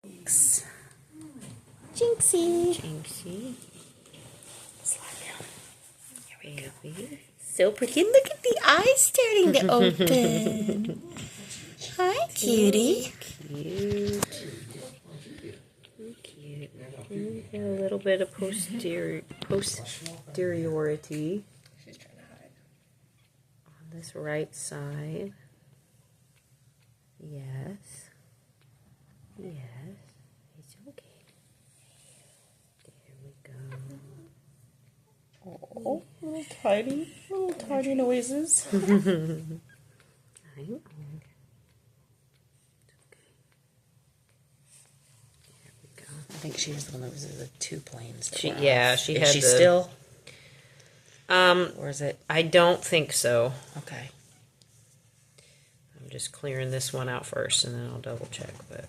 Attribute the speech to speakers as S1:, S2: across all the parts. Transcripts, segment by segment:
S1: Jinx. Jinxie.
S2: Jinxie.
S1: Slide down. Here we go. So pretty. Look at the eyes starting to open. Hi, cutie.
S2: Cute. Cute. A little bit of posteriority.
S1: She's trying to hide.
S2: On this right side. Yes. Yes. It's okay. There we go.
S1: Oh, little tiny noises.
S2: I know.
S1: I think she was the one that was the two planes.
S2: She had.
S1: Is she
S2: the,
S1: still? Or is it?
S2: I don't think so.
S1: Okay.
S2: I'm just clearing this one out first, and then I'll double check. But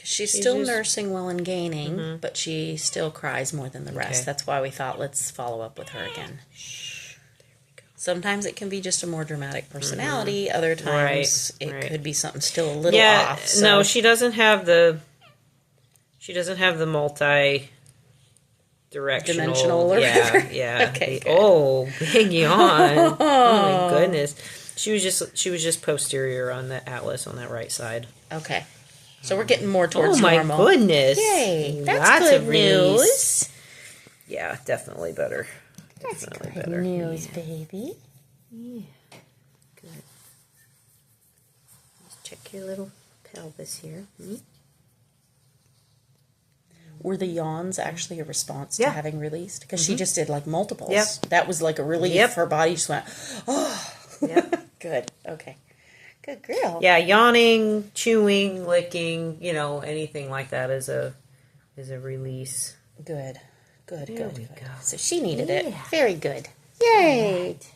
S1: She's still nursing well and gaining, but she still cries more than the rest.
S2: Okay.
S1: That's why we thought let's follow up with her again.
S2: Shh. There we go.
S1: Sometimes it can be just a more dramatic personality. Other times it could be something still a little off. So.
S2: No, she doesn't have the. She doesn't have the multi-directional.
S1: Dimensional or
S2: yeah, yeah.
S1: Okay,
S2: big yawn. Oh my goodness. She was just posterior on the atlas on that right side.
S1: Okay. So we're getting more towards
S2: Oh
S1: normal.
S2: my goodness.
S1: Yay. That's
S2: Lots
S1: good
S2: of release.
S1: news.
S2: Yeah, definitely better.
S1: That's
S2: Definitely
S1: good
S2: better.
S1: news, baby.
S2: Yeah. Good. Let's check your little pelvis here.
S1: Were the yawns actually a response to having released? Because she just did like multiples.
S2: Yep.
S1: That was like a relief.
S2: Yep.
S1: Her body just went, oh.
S2: Yep.
S1: Good. Okay. Good girl.
S2: Yeah, yawning, chewing, licking, anything like that is a release.
S1: Good. Good,
S2: There
S1: good,
S2: we
S1: good.
S2: go.
S1: So she needed it.
S2: Yeah.
S1: Very good. Yay.
S2: Right.